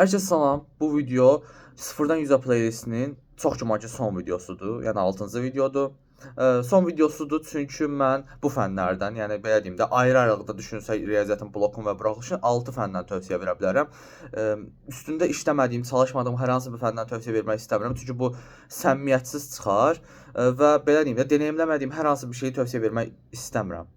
Hər kəsə salam. Bu video sıfırdan 100-ə playlistinin çox gümancı son videosudur. Yəni 6-cı videodur. Son videosudur çünki mən bu fənlərdən, yəni belə deyim də, ayrı-ayrılıqda düşünsək riyaziyyatın blokun və buraxılışın 6 fəndən tövsiyə verə bilərəm. Üstündə işləmədiyim, çalışmadığım hər hansı bir fəndən tövsiyə vermək istəmirəm. Çünki bu səmimiyyətsiz çıxar və belə deyim də, deneyimləmədiyim hər hansı bir şeyi tövsiyə vermək istəmirəm.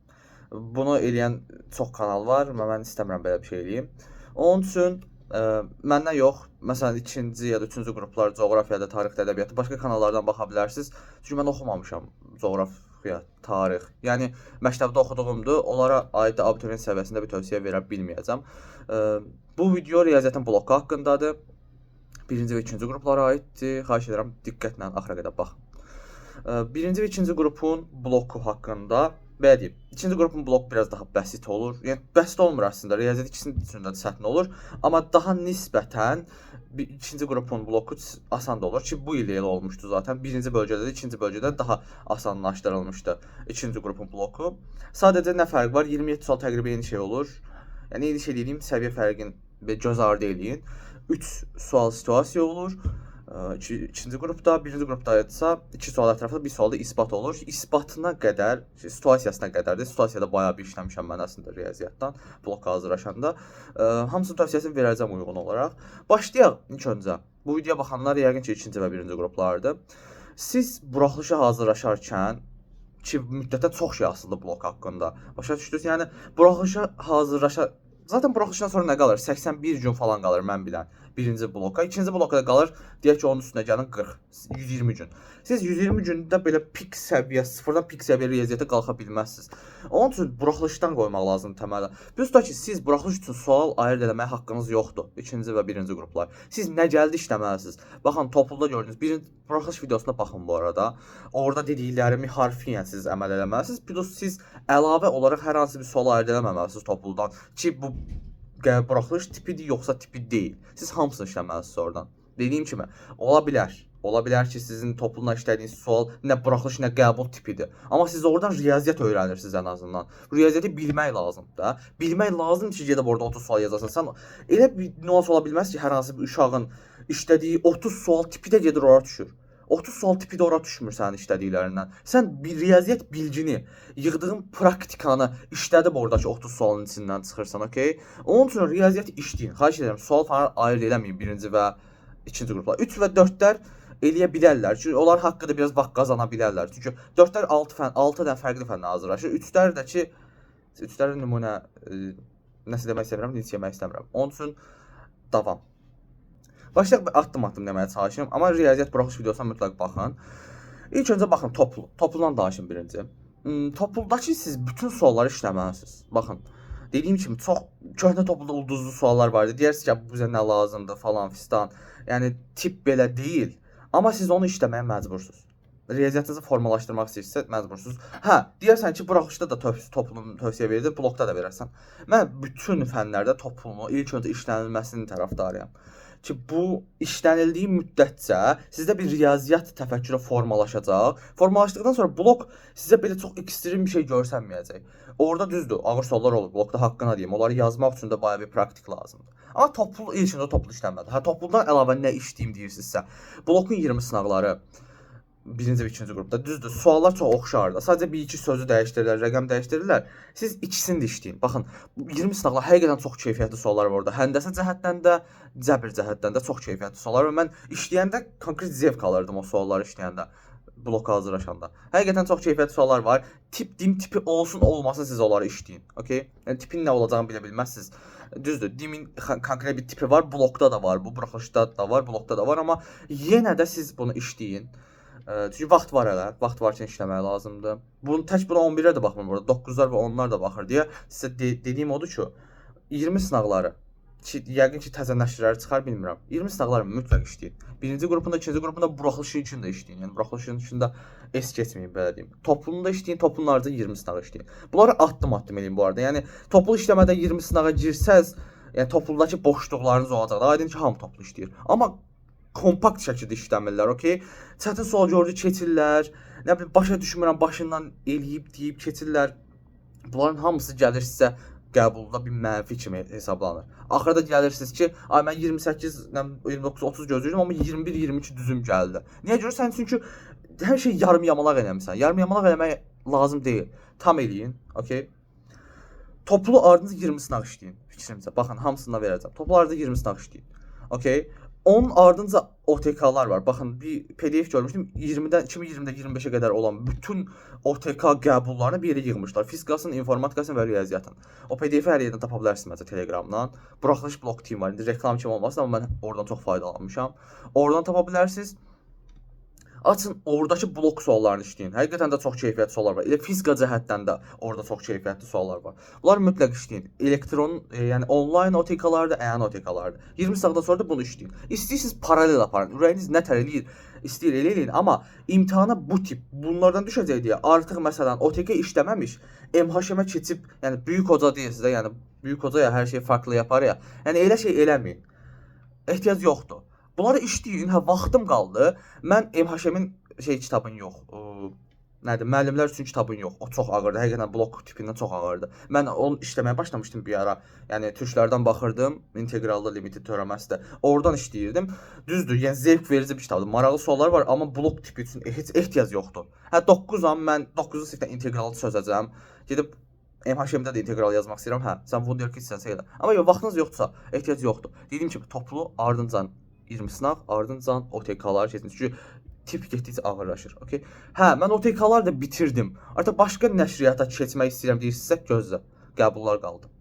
Bunu eləyən çox kanal var, mən istəmirəm belə bir şey eləyim. Onun üçün məndən yox, məsələn 2-ci ya da 3-cü qruplar coğrafiyada, tarixdə, ədəbiyyatda başqa kanallardan baxa bilərsiniz. Çünki mən oxumamışam coğrafiya, tarix. Yəni məktəbdə oxuduğumdur. Onlara aid abituriyent səviyyəsində bir tövsiyə verə bilməyəcəm. Bu video riyaziyyatın bloku haqqındadır. 1-ci və 2-ci qruplara aiddir. Xahiş edirəm diqqətlə axıra qədər baxın. 1-ci və 2-ci qrupun bloku haqqında belə deyim. 2-ci qrupun bloku biraz daha bəsit olur. Yəni bəsit olmur əslində. Riyaziyyat ikisinin içində də çətin olur, amma daha nisbətən 2-ci qrupun bloku asan da olur ki, bu il elə olmuşdu zaten. 1-ci bölgədə də 2-ci bölgədə daha asanlaşdırılmışdı 2-ci qrupun bloku. Sadəcə nə fərq var? 27 sual təqribən eyni şey olur. Yəni eyni şey deyim, səviyyə fərqini göz ardı eləyin. 3 sual situasiya olur. 2-ci qrupda, 1-ci qrupda isə 2 sual ətrafında, 1 sualda isbat olur. İsbatına qədər, situasiyasına qədər də, situasiyada bayağı bir işləmişəm mən əslində riyaziyyatdan, blok hazırlaşanda. Hamısının tövsiyəsini verəcəm uyğun olaraq. Başlayaq ilk öncə. Bu videoya baxanlar yəqin ki 2-ci və 1-ci qruplardır. Siz buraxılışa hazırlaşarkən ki, müddətdə çox şey asıldı blok haqqında. Başa düşdünüz? Yəni buraxılışa zaten buraxılışdan sonra nə qalır? 81 gün falan qalır mən bilən. 1-ci bloka, 2-ci bloka da qalır, deyək ki, onun üstünə gəlin 40, 120 gün. Siz 120 gündə belə pik səviyyə, sıfırdan pik səviyyə riyaziyyata qalxa bilməzsiniz. Onun üçün buraxılışdan qoymaq lazımdır təmələ. Düzdür ki, siz buraxılış üçün sual ayırd eləməyə haqqınız yoxdur. 2-ci və 1-ci qruplar. Siz nə gəldi işləməlisiniz. Baxın, topluda gördünüz. Buraxılış videosuna baxın bu arada. Orada dediklərimi harfiyyən siz əməl eləməlisiniz. Plus siz əlavə olaraq hər hansı bir sual ayırd eləməməlisiniz topludan. Ki, bu buraxılış tipidir, yoxsa tipi deyil. Siz hamısını işləməlisiniz oradan. Dediyim kimi, ola bilər ki, sizin toplumla işlədiyiniz sual nə buraxılış, nə qəbul tipidir. Amma siz oradan riyaziyyat öyrənirsiniz ən azından. Riyaziyyatı bilmək lazımdır da. Bilmək lazımdır ki, gedib orada 30 sual yazasan. Sən elə bir nüans ola bilməz ki, hər hansı bir uşağın işlədiyi 30 sual tipi də gedir ora düşür. 30 sual tipi də ora düşmür sənin işlədiklərindən. Sən bir riyaziyyat bilgini, yığdığın praktikanı işlədib oradakı 30 sualın içindən çıxırsan, okey? Onun üçün riyaziyyat işləyin. Xahiş edirəm, sual falan ayırd eləməyin 1-ci və 2-ci qruplar. 3 və 4-lər eləyə bilərlər. Çünki onlar haqqında biraz vaxt qazana bilərlər. Çünki 4-lər 6 dənə fərqli fəndən hazırlaşır. 3-lər də ki, 3-lər nümunə nəsə demək istəmirəm, dinç yemək istəmirəm. Onun üçün davam. Başlayaq addım-addım deməyə çalışıram, amma riyaziyyat buraxılış videosuna mütləq baxın. İlk öncə baxın toplu. Topludan danışın birinci. Topluldakı siz bütün sualları işləməlisiniz. Baxın. Dediyim kimi çox köhnə topluda ulduzlu suallar var idi. Deyirsiniz ki, bu bizə nə lazımdır falan fistan. Yəni tip belə deyil, amma siz onu işləməyə məcbursunuz. Riyaziyyatınızı formalaşdırmaq istəyirsinizsə məcbursunuz. Hə, deyirsən ki, buraxılışda da toplumun tövsiyə verilir, blokda da verərsən. Mən bütün fənlərdə toplumu ilk öncə işlənilməsinin tərəfdarıyam. Ki, bu işlənildiyi müddətcə sizdə bir riyaziyyat təfəkkürü formalaşacaq. Formalaşdıqdan sonra blok sizə belə çox ekstrem bir şey görsənməyəcək. Orada düzdür, ağır suallar olur, blokda haqqına deyim. Onları yazmaq üçün də bayağı bir praktik lazımdır. Amma toplu, ilk öncə toplu işlənməlidir. Hə, topludan əlavə nə işləyim deyirsinizsə, blokun 20 sınaqları 1-ci və 2-ci qrupda düzdür, suallar çox oxşardır. Sadəcə bir-iki sözü dəyişdirirlər, rəqəm dəyişdirirlər. Siz ikisini də işləyin. Baxın, 20 sınaqlar həqiqətən çox keyfiyyətli suallar var orada. Həndəsə cəhətdən də, cəbr cəhətdən də çox keyfiyyətli suallar var. Mən işləyəndə konkret zevq alırdım o sualları işləyəndə, bloka hazırlaşanda. Həqiqətən çox keyfiyyətli suallar var. Dim tipi olsun, olmasın siz onları işləyin. Okay? Yəni tipin nə olacağını bilə bilməzsiniz. Düzdür, dimin konkret bir tipi var, blokda da var, bu buraxılışda da var, blokda da var, amma yenə də siz bunu işləyin. Çünki vaxt var hələ, vaxt varkən işləmək lazımdır. Tək buna 11-lər də baxmır burada, 9-lar və 10-lar da baxır deyə sizə dediyim odur ki, 20 sınaqları, yəqin ki, təzə nəşrləri çıxar, bilmirəm. 20 sınaqları mütləq işləyin. 1-ci qrupunda, 2-ci qrupunda buraxılışı üçün də işləyin. Yəni, buraxılışın üçün də es keçməyin, belə deyim. Toplumda işləyin, toplumlarca 20 sınağı işləyin. Bunları addım-addım eləyin bu arada. Yəni, toplu işləmədən 20 sınağa girsəz, yəni, topluldakı boşluqlarınız olacaq. Aydın ki, hamı toplu işləyir. Amma kompakt şəkildə işləmirlər, okey? Çətin sual gördü, keçirlər. Nə bilim, başa düşmürəm, başından eləyib, deyib, keçirlər. Bunların hamısı gəlir sizə qəbulda bir mənfi kimi hesablanır. Axırda gəlirsiniz ki, ay mən 28, 29, 30 gözləyirdim, amma 21, 22 düzüm gəldi. Niyə görə? Sən çünki hər şey yarım yamalaq eləmisən. Yarım yamalaq eləmək lazım deyil. Tam eləyin, okey? Toplu ardınca 20 sınaq işləyin. Fikrimcə. Baxın, hamısını verəcəm. Toplu ardınca 20 sınaq işləyin. Okey? Onun ardınca OTK-lar var. Baxın, bir PDF görmüşdüm. 20-dən 2020-də 25-ə qədər olan bütün OTK qəbullarını bir yerə yığmışlar. Fizikasının, informatikasının və riyaziyyatın. O PDF-i hər yerdən tapa bilərsiniz məsələn Telegramdan. Buraxılış blok team var. İndi reklam kimi olmasın, amma mən oradan çox faydalanmışam. Oradan tapa bilərsiniz. Açın, oradakı blok suallarını işləyin. Həqiqətən də çox keyfiyyətli suallar var. Elə fizika cəhətdən də orada çox keyfiyyətli suallar var. Bunlar mütləq işləyin. Elektron, yəni onlayn OTK-larda, əyani OTK-larda. 20 saatdan sonra da bunu işləyin. İstəyirsiniz paralel aparın. Ürəyiniz nə tər eləyir, istəyir eləyin, amma imtahana bu tip bunlardan düşəcək deyə artıq məsələn OTK işləməmiş, MHM-ə keçib, yəni böyük hoca deyilsiniz də, yəni böyük hoca ya hər şey farklı yapar ya. Yəni elə şey eləməyin. Ehtiyac yoxdur. Bunları işləyin, vaxtım qaldı. Mən MHM-in kitabın yox, nədir, müəllimlər üçün kitabın yox. O çox ağırdı. Həqiqətən blok tipindən çox ağırdı. Mən onu işləməyə başlamışdım bir ara. Yəni türklərdən baxırdım, integrallı limited teoreməsi də. Oradan işləyirdim. Düzdür, yəni zevk verici bir kitabdır. Maraqlı suallar var, amma blok tipi üçün heç ehtiyac yoxdur. Hə 9-am, mən 9-cu sinifdə integralı çözəcəm. Gedib MHM-də də integral yazmaq istəyirəm. Hə, sən wunderkid istəsən elə. Amma yox, vaxtınız yoxdursa, ehtiyac yoxdur. Dediyim kimi toplu ardınca 20 sınaq, ardınca OTK-lar keçin. Çünki tip getdikcə ağırlaşır. Okay? Hə, mən OTK-lar da bitirdim. Artıq başqa nəşriyyata keçmək istəyirəm deyirsinizsə, gözlə. Qəbullar qaldı.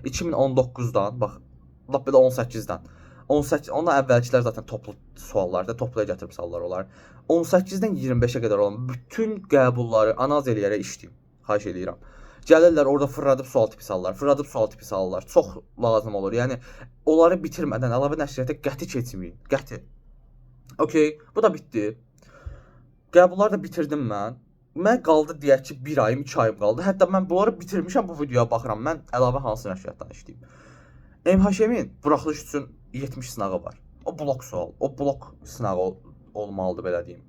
2019-dan, bax, lap belə 18-dən. 18, ondan əvvəlkilər zaten toplu suallarda, topluya gətirib sallar olar. 18-dən 25-ə qədər olan bütün qəbulları analiz eləyərək işləyim. Xahiş eləyirəm. Gəlirlər orada fırladıb sual tipi sallar. Çox lazım olur. Yəni onları bitirmədən əlavə nəşriyyata qəti keçməyin. Qəti. Okay, bu da bitdi. Qəbulları da bitirdim mən. Mən qaldı deyək ki 1 ayım, 2 ayım qaldı. Hətta mən bunları bitirmişəm, bu videoya baxıram. Mən əlavə hansı nəşriyyatdan işləyim. MHM-in buraxılış üçün 70 sınağı var. O blok sual, o blok sınağı olmalıdır belə deyim.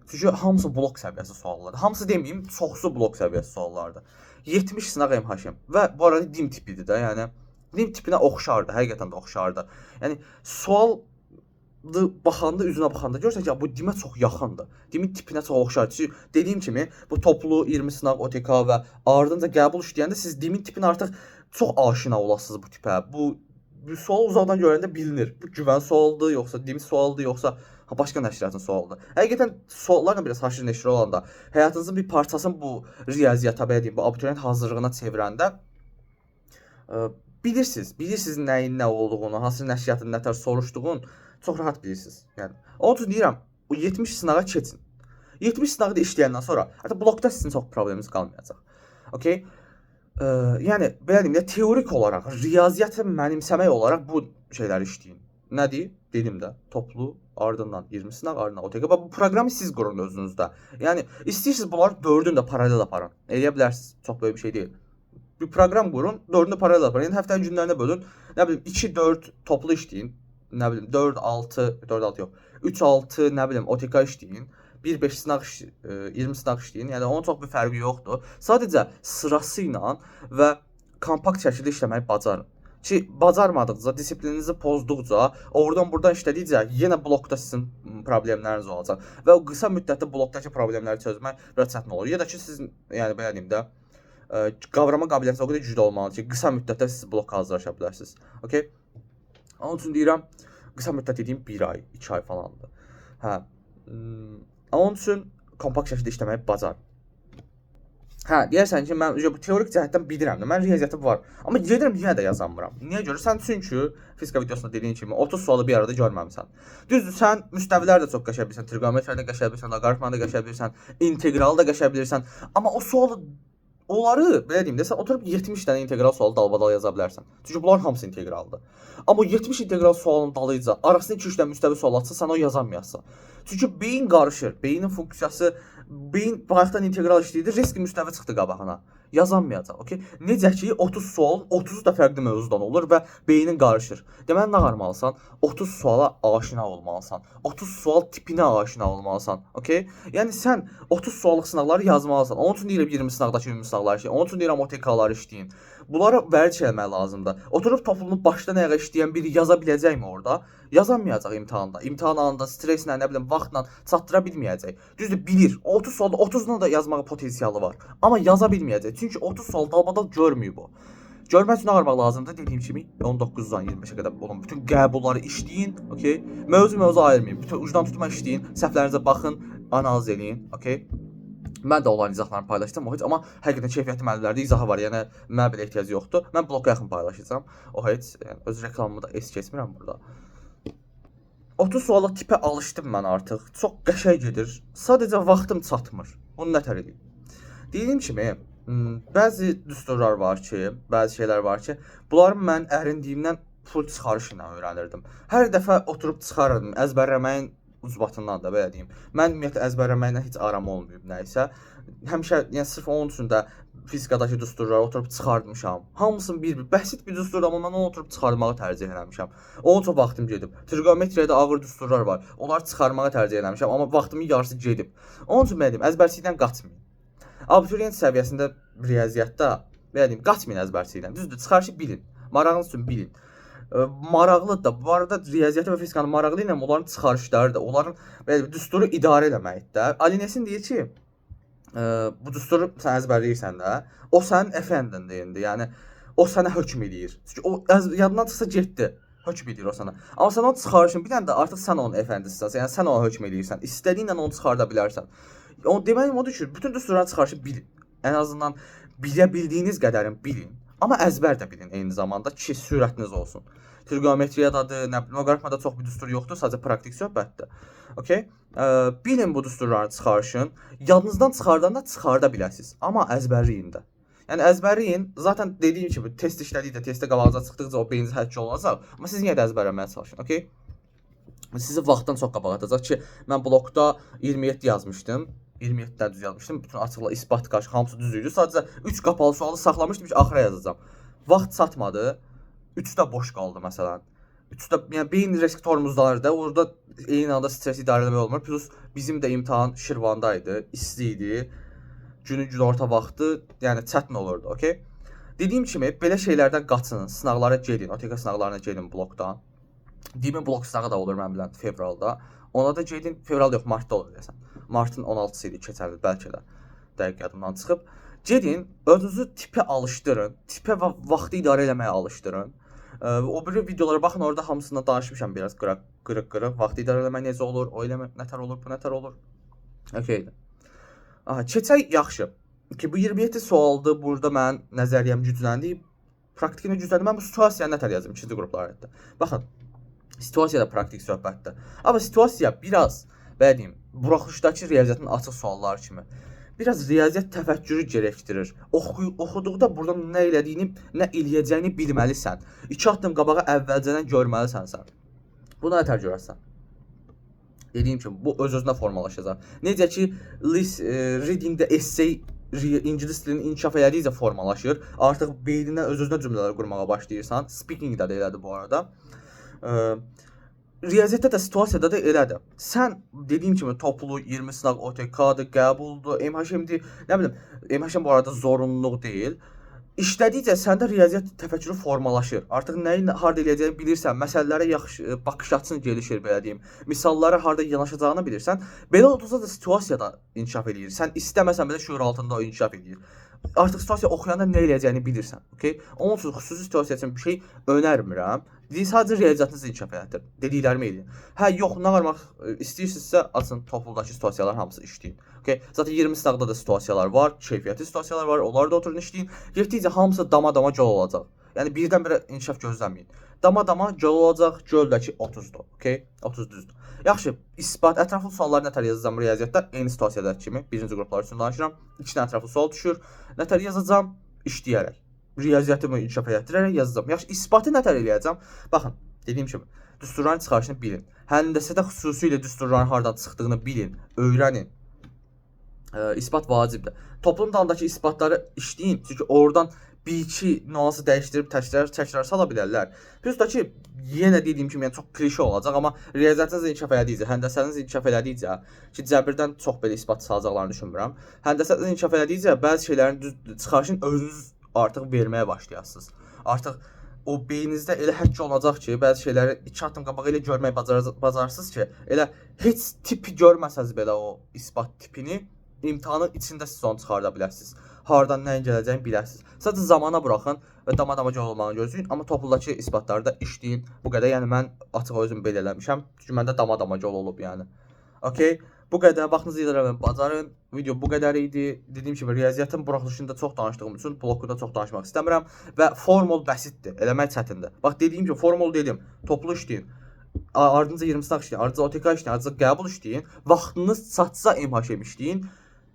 Çünki hamısı blok səviyyəsi suallardır. Hamısı deməyim, çoxsu blok səviyyəsi suallardır. 70 sınaq MHM və bu arada dim tipidir də, yəni dim tipinə oxşardı, həqiqətən də oxşardı. Yəni sual baxanda, üzünə baxanda görürsən ki, bu dimə çox yaxındır. Dimin tipinə çox oxşar. Çünki dediyim kimi, bu toplu 20 sınaq OTK və ardınca qəbul işləyəndə siz dimin tipinə artıq çox aşina olasınız bu tipə. Bu sual uzaqdan görəndə bilinir. Bu güvən sualdır, yoxsa dim sualdır, yoxsa başqa nəşriyyatın sualıdır. Həqiqətən suallarla biraz haşır neşir olanda həyatınızın bir parçasını bu riyaziyyata, belə deyim, bu abituriyent hazırlığına çevirəndə bilirsiniz nəyin nə olduğunu, hansı nəşriyyatın nə tər soruşduğunu çox rahat bilirsiniz. Yəni onun üçün deyirəm, o 70 sınağa keçin. 70 sınağı da işləyəndən sonra artıq blokda sizin çox probleminiz qalmayacaq. Okay? Yəni belə deyim də teorik olaraq, riyaziyyatı mənimsəmək olaraq bu şeyləri işləyin. Nədir? Dedim də, toplu ardından 20 sınaq, ardından OTK. Bu proqramı siz qurun özünüzdə. Yəni istəyirsiniz bunları 4-ünü də paralel aparın. Eləyə bilərsiniz. Çox böyük bir şey deyil. Bir proqram qurun, 4-ünü paralel aparın. Yəni həftənin günlərinə bölün. Nə bilim 2-4 toplu işləyin. Nə bilim 4-6 yox. 3-6 nə bilim OTK işləyin. 1-5 sınaq 20 sınaq işləyin. Yəni onun çox bir fərqi yoxdur. Sadəcə sırası ilə və kompakt şəkildə işləməyi bacarın. Ki bacarmadıqca, disiplininizi pozduqca, oradan buradan işlədikcə yenə blokda sizin problemləriniz olacaq və o qısa müddətdə blokdakı problemləri çözmək biraz çətin olur. Ya da ki siz, yəni belə deyim də, qavrama qabiliyyətiniz o qədər güclü olmalıdır ki, qısa müddətdə siz blok hazırlaşa bilərsiniz. Okay? Onun üçün deyirəm, qısa müddət dediyim 1 ay, 2 ay falandır. Hə. Onun üçün kompakt şəkildə işləməyi bacar. Hə, deyərsən ki, mən bu teorik cəhətdən bilirəm də, mən riyaziyyatı var. Amma gedirəm yenə də yazamıram. Niyə görə? Sən çünki fizika videosunda dediyin kimi 30 sualı bir arada görməmisən. Düzdür, sən müstəvilər də çox qəşə bilirsən, trigonometriyanı da qəşə bilirsən, loqaritmanı da qəşə bilirsən, integralı da qəşə bilirsən. Amma o sualı onları belə deyim də, sən oturub 70 dənə integral sualı dalbadal yaza bilərsən. Çünki bunlar hamısı integraldır. Amma 70 integral sualının dalıyca arasında 2-3 dənə müstəvi sual atsa, sən o yazamayasın. Çünki beyin qarışır, beynin funksiyası, beyin bayaqdan integral işləyirdi, risk müstəvi çıxdı qabağına. Yazanmayacaq, okey? Necə ki 30 sualın 30'u da fərqli mövzudan olur və beynin qarışır. Deməli nə qarmalısan? 30 suala aşina olmalısan. 30 sual tipinə aşina olmalısan, okey? Yəni sən 30 suallıq sınaqları yazmalısan. Onun üçün deyirəm 20 sınaqdakı ümumi sınaqları işləyin. Onun üçün deyirəm OTK-ları işləyin. Bunları vərdiş eləmək lazımdır. Oturub topluluğun başdan ayağa işləyən biri yaza biləcəkmi orada? Yazamayacaq imtahanda. İmtahan anında stresslə, nə bilim, vaxtla çatdıra bilməyəcək. Düzdür, bilir. 30 sualda 30-una da yazmağa potensialı var. Amma yaza bilməyəcək. Çünki 30 sual dalbadal görmüyor bu. Görmək üçün nə qarmaq lazımdır? Dediyim kimi 19-dan 25-ə qədər olan bütün qəbulları işləyin, okey? Mövzu ayırmayın. Bütün ucdan tutma işləyin, səhvlərinizə baxın, analiz eləyin, okey? Mən də onların izahlarını paylaşdım, amma həqiqətən keyfiyyətli mənbələrdə izahı var. Yəni mənə belə ehtiyac yoxdur. Mən bloqa yaxın paylaşacağam. Yəni öz reklamımı da es keçmirəm burada. 30 suala tipə alışdım mən artıq. Çox qəşəng gedir. Sadəcə vaxtım çatmır. Onu nətər edeyim? Dediyim kimi, bəzi düsturlar var ki, bəzi şeylər var ki, bunları mən ərindiyimdən full çıxarış ilə öyrənirdim. Hər dəfə oturub çıxarırdım, əzbərləməyin ucbatından da belə deyim. Mən ümumiyyətlə əzbərləməklə heç aram olmayıb nəysə. Həmişə, yəni sırf onun üçün də fizikadakı düsturları oturub çıxartmışam. Hamısını bir bəsit bir düstur, amma mən onu oturub çıxarmağı tərcih eləmişəm. Onun çox vaxtım gedib. Trigonometriyada ağır düsturlar var. Onları çıxarmağı tərcih eləmişəm, amma vaxtımın yarısı gedib. Onun üçün belə deyim, əzbərçilikdən qaçmayın. Abituriyent səviyyəsində riyaziyyatda belə deyim, qaçmayın əzbərçilikdən. Düzdür, çıxarışı bilin. Marağınız üçün bilin. Maraqlıdır da. Bu arada riyaziyyatı və fizikanın maraqlı ilə onların çıxarışları da, onların belə düsturu idarə eləməkdir. Alinesin deyir ki, bu düsturu sən əzbərləyirsən də, o sənin əfəndindir indi. Yəni o sənə hökm eləyir. Çünki o yadından çıxsa getdi. Hökm eləyir o sənə. Amma sən onun çıxarışını biləndə artıq sən onun əfəndisisən. Yəni sən ona hökm eləyirsən. İstədiyinlə onu çıxarda bilərsən. O deməyim odur ki, bütün düsturların çıxarışı bilin. Ən azından bilə bildiyiniz qədərin bilin. Amma əzbər də bilin eyni zamanda ki, sürətiniz olsun. Trigonometriyadadır, nə bilim, loqaritmada çox bir düstur yoxdur, sadəcə praktik söhbətdir. Okay? Bilin bu düsturların çıxarışın. Yadınızdan çıxardanda çıxarda biləsiniz. Amma əzbərləyin də. Yəni əzbərləyin, zaten dediyim kimi test işlədikcə, testdə qabağınıza çıxdıqca o beyninizə həcc olacaq. Amma siz yenə də əzbərləməyə çalışın, okay? Sizi vaxtdan çox qabağa atacaq ki, mən blokda 27 yazmışdım. 27-dən düz yazmışdım. Bütün açıqla, isbat qarşı hamısı düz idi. Sadəcə 3 qapalı sualı saxlamışdım ki, axıra yazacağam. Vaxt çatmadı. 3-də boş qaldı məsələn. 3-də, yəni beyin reseptorumuzdadır da, orada eyni anda stres idarə etmək olmur. Plus bizim də imtahan Şirvanda idi, isti idi. Günün günorta vaxtı, yəni çətin olurdu, okey? Dediyim kimi belə şeylərdən qaçının, sınaqlara gedin, OTK sınaqlarına gedin blokdan. Dimin blok sınağı da olur mən bilən fevralda. Ona da gedin, fevralda yox, martda olur desən. Martın 16-sı idi keçərli, bəlkə də dəqiq yadımdan çıxıb. Gedin, özünüzü tipə alışdırın, tipə və vaxtı idarə eləməyə alışdırın. O biri videolara baxın, orada hamısından danışmışam biraz qırıq-qırıq. Vaxtı idarə eləmək necə olur, o eləmək nətər olur, bu nətər olur. Okeydir. Keçək yaxşı. Ki bu 27 sualdır, burada mən nəzəriyyəm gücləndi. Praktikini gücləndi. Mən bu situasiyanı nətər yazım 2-ci qruplarda. Baxın, situasiya da praktik söhbətdir. Amma situasiya biraz, belə deyim, buraxılışdakı riyaziyyatın açıq sualları kimi biraz riyaziyyat təfəkkürü gərəkdirir. Oxuduqda buradan nə elədiyini, nə eləyəcəyini bilməlisən. 2 addım qabağa əvvəlcədən görməlisən sən. Bunu nətər görərsən? Dediyim kimi, bu öz-özünə formalaşacaq. Necə ki, readingdə essay ingilis dilini inkişaf elədikcə formalaşır. Artıq beyninə öz-özünə cümlələr qurmağa başlayırsan. Speakingdə də elədir bu arada. Riyaziyyatda da, situasiyada da elədir. Sən dediyim kimi toplu 20 sınaq OTK-dır, qəbuldur, MHM-dir. Nə bilim, MHM bu arada zorunluluq deyil. İşlədikcə səndə riyaziyyat təfəkkürü formalaşır. Artıq nəyi harda eləyəcəyini bilirsən, məsələlərə yaxşı baxış açın gelişir belə deyim. Misallara harda yanaşacağını bilirsən. Belə olduqca da situasiyada inkişaf eləyir. Sən istəməsən belə şuur altında o inkişaf eləyir. Artıq situasiya oxuyanda nə eləyəcəyini bilirsən, okey? Onun üçün xüsusi situasiya üçün bir şey önərmirəm. Sadəcə riyaziyyatınızı inkişaf elətdir. Dediklərimi eləyin. Hə, yox, nə qarmaq istəyirsinizsə, açın topluldakı situasiyalar hamısı işləyin. Okay? Zaten 20 sınaqda da situasiyalar var, keyfiyyətli situasiyalar var, onları da oturun işləyin. Getdikcə hamısı dama-dama göl olacaq. Yəni birdən-birə inkişaf gözləməyin. Dama-dama göl olacaq, göldəki 30-dur, okay? 30 düzdür. Yaxşı, isbat, ətraflı sualları nətər yazacağım riyaziyyatda? Eyni situasiyadakı kimi, birinci qruplar üçün danışıram. 2 dənə ətraflı sual düşür. Nətər yazacağım? İşləyərək. Riyaziyyatımı inkişaf elətdirərək yazacağım. Yaxşı, isbatı nətər eləyəcəm? Baxın, dediyim kimi, düsturların çıxarışını bilin. Həndəsədə xüsusilə düsturların hardan çıxdığını bilin, öyrənin. İsbat vacibdir. Toplum dalındakı isbatları işləyin. Çünki oradan bir-iki nüansı dəyişdirib təkrar sala bilərlər. Plus da ki, yenə dediyim kimi, yəni çox klişe olacaq, amma riyaziyyatınız inkişaf elədikcə, həndəsəniz inkişaf elədikcə, ki, cəbirdən çox belə isbat salacaqlarını düşünmürəm. Həndəsəniz inkişaf elədikcə, bəzi şeylərin çıxarışın özünüz artıq verməyə başlayasınız. Artıq o beyninizdə elə həkk olacaq ki, bəzi şeyləri 2 addım qabağa elə görmək bacararsınız ki, elə heç tipi görməsəz belə o isbat tipini imtahanın içində siz onu çıxarda bilərsiniz. Hardan nəyin gələcəyini bilərsiniz. Sadəcə zamana buraxın və dama-damaca olmağını gözləyin, amma topluluqdakı isbatlarda işləyin. Bu qədər. Yəni mən açıq özüm belə eləmişəm. Çünki məndə dama-damaca olub yəni. Okay? Bu qədər. Vaxtınızı idarə bacarın. Video bu qədər idi. Dediyim kimi riyaziyyatın buraxılışında çox danışdığım üçün blokunda çox danışmaq istəmirəm və formul bəsitdir. Eləmək çətindir. Bax dediyim kimi formul dedim. Toplu işləyin. Ardınca 20 sınaq işləyin, ardınca OTK işləyin, ardınca qəbul işləyin. Vaxtınız çatsa MHM işləyin.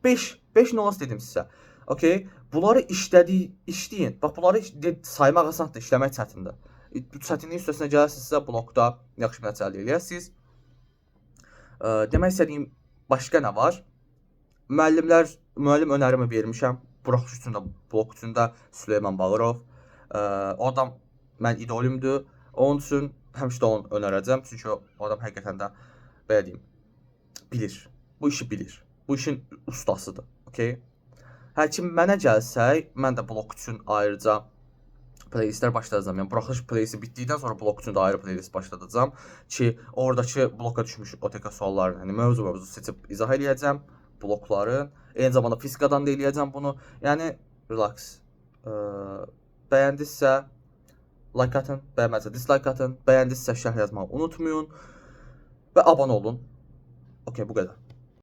5 nüans dedim sizə. Okay? Bunları işləyin. Bax bunları saymaq asandır, işləmək çətindir. Bu çətinliyin üstəsinə gələrsinizsə blokda yaxşı bir nəticə əldə edəcəksiniz. Demək istədiyim başqa nə var? Müəllim önərimi vermişəm. Buraxılış üçün də, blok üçün də Süleyman Bağırov. O adam mən idolumdur. Onun üçün həmişə də onu önərəcəm. Çünki o adam həqiqətən də belə deyim, bilir. Bu işi bilir. Bu işin ustasıdır. Okay? Həkim mənə gəlsək, mən də blok üçün ayrıca playlistlər başlayacağam. Yəni buraxılış playlisti bitdikdən sonra blok üçün də ayrı playlist başladacağam ki, oradakı bloka düşmüş OTK suallarını, yəni mövzu seçib izah eləyəcəm blokların. Eyni zamanda fizikadan da eləyəcəm bunu. Yəni relax. Bəyəndinizsə like atın, bəyənmədisə dislike atın, bəyəndinizsə şərh yazmağı unutmayın və abunə olun. Okay, bu qədər.